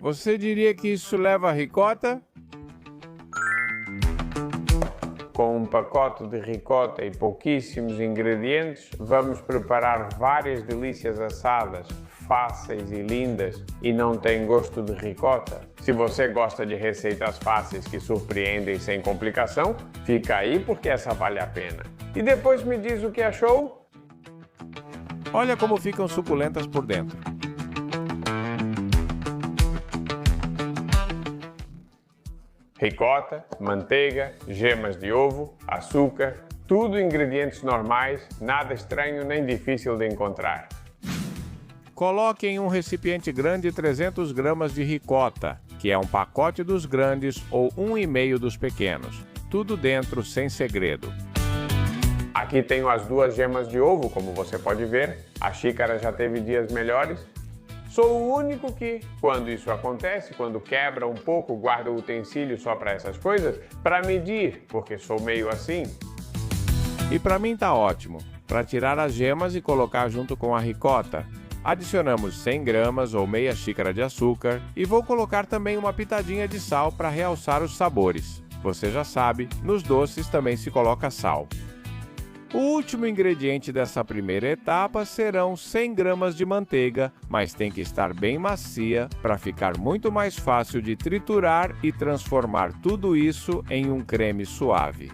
Você diria que isso leva a ricota? Com um pacote de ricota e pouquíssimos ingredientes, vamos preparar várias delícias assadas, fáceis e lindas e não tem gosto de ricota. Se você gosta de receitas fáceis que surpreendem sem complicação, fica aí porque essa vale a pena. E depois me diz o que achou? Olha como ficam suculentas por dentro. Ricota, manteiga, gemas de ovo, açúcar, tudo ingredientes normais, nada estranho nem difícil de encontrar. Coloque em um recipiente grande 300 gramas de ricota, que é um pacote dos grandes ou 1,5 dos pequenos. Tudo dentro sem segredo. Aqui tenho as 2 gemas de ovo, como você pode ver. A xícara já teve dias melhores. Sou o único que, quando isso acontece, quando quebra um pouco, guarda o utensílio só para essas coisas, para medir, porque sou meio assim. E para mim tá ótimo, para tirar as gemas e colocar junto com a ricota. Adicionamos 100 gramas ou meia xícara de açúcar e vou colocar também uma pitadinha de sal para realçar os sabores. Você já sabe, nos doces também se coloca sal. O último ingrediente dessa primeira etapa serão 100 gramas de manteiga, mas tem que estar bem macia para ficar muito mais fácil de triturar e transformar tudo isso em um creme suave.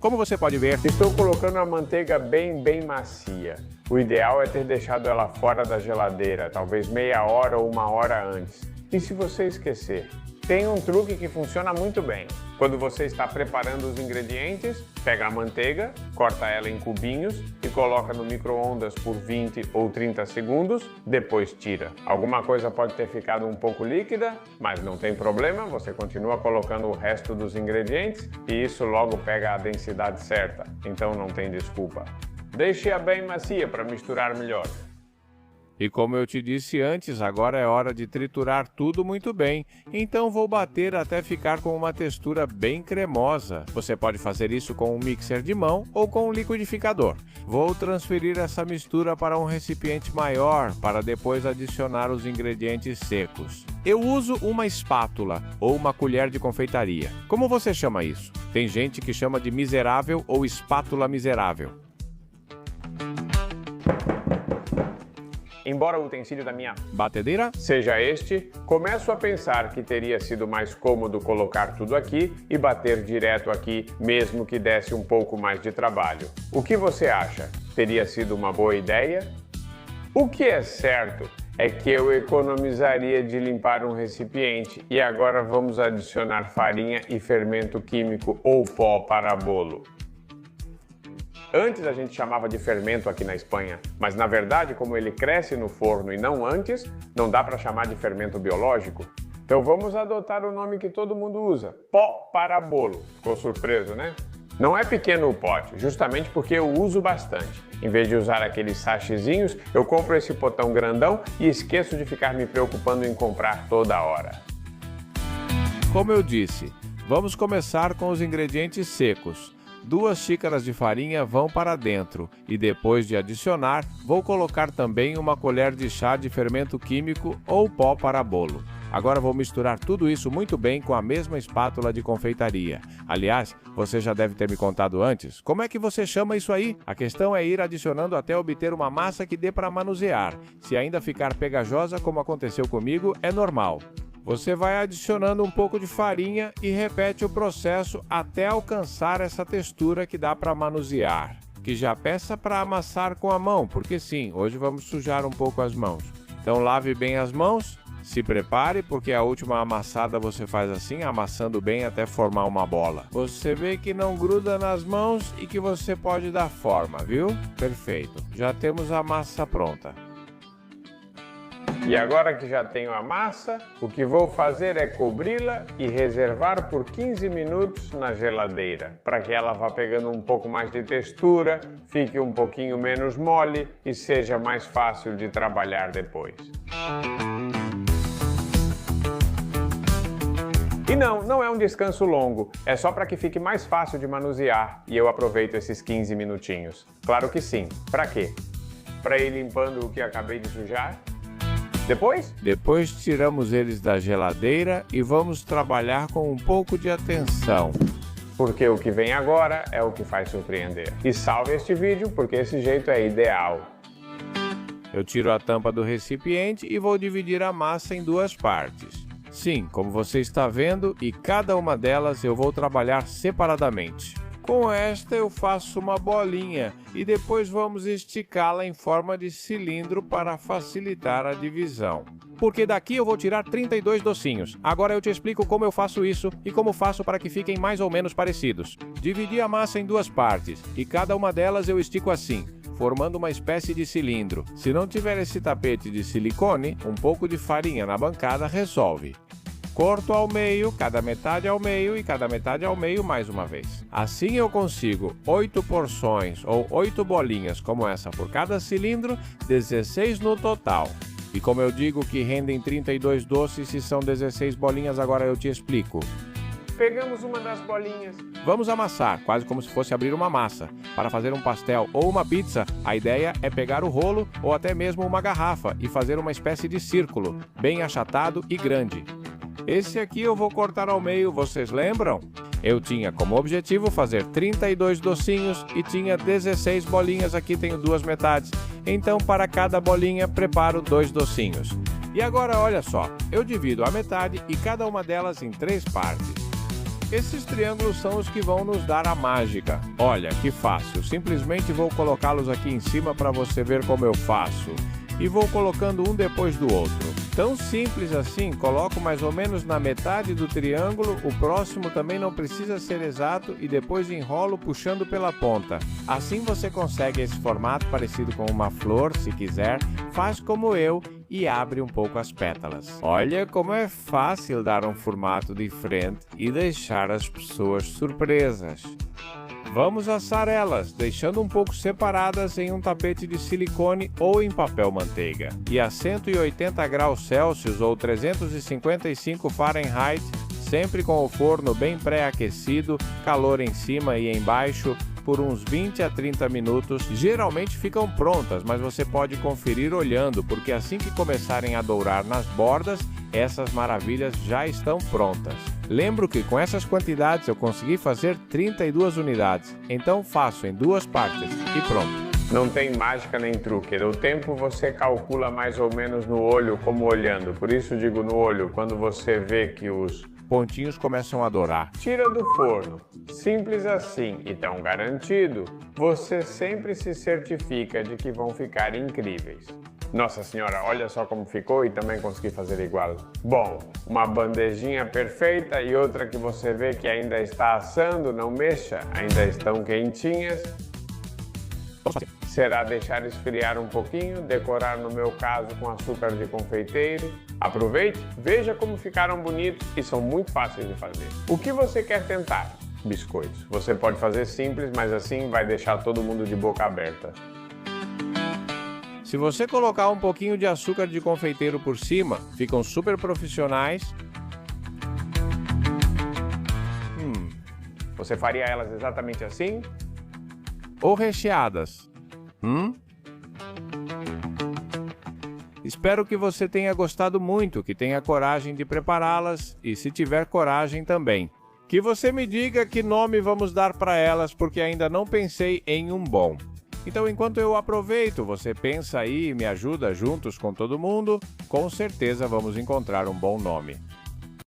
Como você pode ver, estou colocando a manteiga bem macia. O ideal é ter deixado ela fora da geladeira, talvez meia hora ou 1 hora antes. E se você esquecer? Tem um truque que funciona muito bem. Quando você está preparando os ingredientes, pega a manteiga, corta ela em cubinhos e coloca no micro-ondas por 20 ou 30 segundos, depois tira. Alguma coisa pode ter ficado um pouco líquida, mas não tem problema, você continua colocando o resto dos ingredientes e isso logo pega a densidade certa, então não tem desculpa. Deixe-a bem macia para misturar melhor. E como eu te disse antes, agora é hora de triturar tudo muito bem, então vou bater até ficar com uma textura bem cremosa. Você pode fazer isso com um mixer de mão ou com um liquidificador. Vou transferir essa mistura para um recipiente maior para depois adicionar os ingredientes secos. Eu uso uma espátula ou uma colher de confeitaria. Como você chama isso? Tem gente que chama de miserável ou espátula miserável. Embora o utensílio da minha batedeira seja este, começo a pensar que teria sido mais cômodo colocar tudo aqui e bater direto aqui, mesmo que desse um pouco mais de trabalho. O que você acha? Teria sido uma boa ideia? O que é certo é que eu economizaria de limpar um recipiente e agora vamos adicionar farinha e fermento químico ou pó para bolo. Antes a gente chamava de fermento aqui na Espanha, mas na verdade, como ele cresce no forno e não antes, não dá para chamar de fermento biológico. Então vamos adotar o nome que todo mundo usa, pó para bolo. Ficou surpreso, né? Não é pequeno o pote, justamente porque eu uso bastante. Em vez de usar aqueles sachêzinhos, eu compro esse potão grandão e esqueço de ficar me preocupando em comprar toda hora. Como eu disse, vamos começar com os ingredientes secos. 2 xícaras de farinha vão para dentro e depois de adicionar, vou colocar também uma colher de chá de fermento químico ou pó para bolo. Agora vou misturar tudo isso muito bem com a mesma espátula de confeitaria. Aliás, você já deve ter me contado antes. Como é que você chama isso aí? A questão é ir adicionando até obter uma massa que dê para manusear. Se ainda ficar pegajosa, como aconteceu comigo, é normal. Você vai adicionando um pouco de farinha e repete o processo até alcançar essa textura que dá para manusear. Que já peça para amassar com a mão, porque sim, hoje vamos sujar um pouco as mãos. Então lave bem as mãos, se prepare, porque a última amassada você faz assim, amassando bem até formar uma bola. Você vê que não gruda nas mãos e que você pode dar forma, viu? Perfeito. Já temos a massa pronta. E agora que já tenho a massa, o que vou fazer é cobri-la e reservar por 15 minutos na geladeira, para que ela vá pegando um pouco mais de textura, fique um pouquinho menos mole e seja mais fácil de trabalhar depois. E não é um descanso longo, é só para que fique mais fácil de manusear e eu aproveito esses 15 minutinhos. Claro que sim. Para quê? Para ir limpando o que acabei de sujar? Depois tiramos eles da geladeira e vamos trabalhar com um pouco de atenção. Porque o que vem agora é o que faz surpreender. E salve este vídeo porque esse jeito é ideal. Eu tiro a tampa do recipiente e vou dividir a massa em duas partes. Sim, como você está vendo, e cada uma delas eu vou trabalhar separadamente. Com esta eu faço uma bolinha e depois vamos esticá-la em forma de cilindro para facilitar a divisão. Porque daqui eu vou tirar 32 docinhos. Agora eu te explico como eu faço isso e como faço para que fiquem mais ou menos parecidos. Dividi a massa em duas partes e cada uma delas eu estico assim, formando uma espécie de cilindro. Se não tiver esse tapete de silicone, um pouco de farinha na bancada resolve. Corto ao meio, cada metade ao meio e cada metade ao meio mais uma vez. Assim eu consigo 8 porções ou 8 bolinhas como essa por cada cilindro, 16 no total. E como eu digo que rendem 32 doces se são 16 bolinhas, agora eu te explico. Pegamos uma das bolinhas. Vamos amassar, quase como se fosse abrir uma massa. Para fazer um pastel ou uma pizza, a ideia é pegar o rolo ou até mesmo uma garrafa e fazer uma espécie de círculo, bem achatado e grande. Esse aqui eu vou cortar ao meio, vocês lembram? Eu tinha como objetivo fazer 32 docinhos e tinha 16 bolinhas, aqui tenho duas metades. Então para cada bolinha preparo 2 docinhos. E agora olha só, eu divido a metade e cada uma delas em 3 partes. Esses triângulos são os que vão nos dar a mágica. Olha que fácil, simplesmente vou colocá-los aqui em cima para você ver como eu faço. E vou colocando um depois do outro. Tão simples assim, coloco mais ou menos na metade do triângulo, o próximo também não precisa ser exato e depois enrolo puxando pela ponta. Assim você consegue esse formato parecido com uma flor, se quiser, faz como eu e abre um pouco as pétalas. Olha como é fácil dar um formato diferente e deixar as pessoas surpresas. Vamos assar elas, deixando um pouco separadas em um tapete de silicone ou em papel manteiga. E a 180 graus Celsius ou 355 Fahrenheit, sempre com o forno bem pré-aquecido, calor em cima e embaixo, por uns 20 a 30 minutos, geralmente ficam prontas, mas você pode conferir olhando, porque assim que começarem a dourar nas bordas, essas maravilhas já estão prontas. Lembro que com essas quantidades eu consegui fazer 32 unidades, então faço em 2 partes e pronto. Não tem mágica nem truque, o tempo você calcula mais ou menos no olho, como olhando, por isso digo no olho, quando você vê que os pontinhos começam a dourar. Tira do forno, simples assim e tão garantido, você sempre se certifica de que vão ficar incríveis. Nossa senhora, olha só como ficou e também consegui fazer igual. Bom, uma bandejinha perfeita e outra que você vê que ainda está assando, não mexa, ainda estão quentinhas. Será deixar esfriar um pouquinho, decorar no meu caso com açúcar de confeiteiro. Aproveite, veja como ficaram bonitos e são muito fáceis de fazer. O que você quer tentar? Biscoitos. Você pode fazer simples, mas assim vai deixar todo mundo de boca aberta. Se você colocar um pouquinho de açúcar de confeiteiro por cima, ficam super profissionais. Você faria elas exatamente assim? Ou recheadas. Espero que você tenha gostado muito, que tenha coragem de prepará-las e se tiver coragem também. Que você me diga que nome vamos dar para elas, porque ainda não pensei em um bom. Então, enquanto eu aproveito, você pensa aí e me ajuda juntos com todo mundo, com certeza vamos encontrar um bom nome.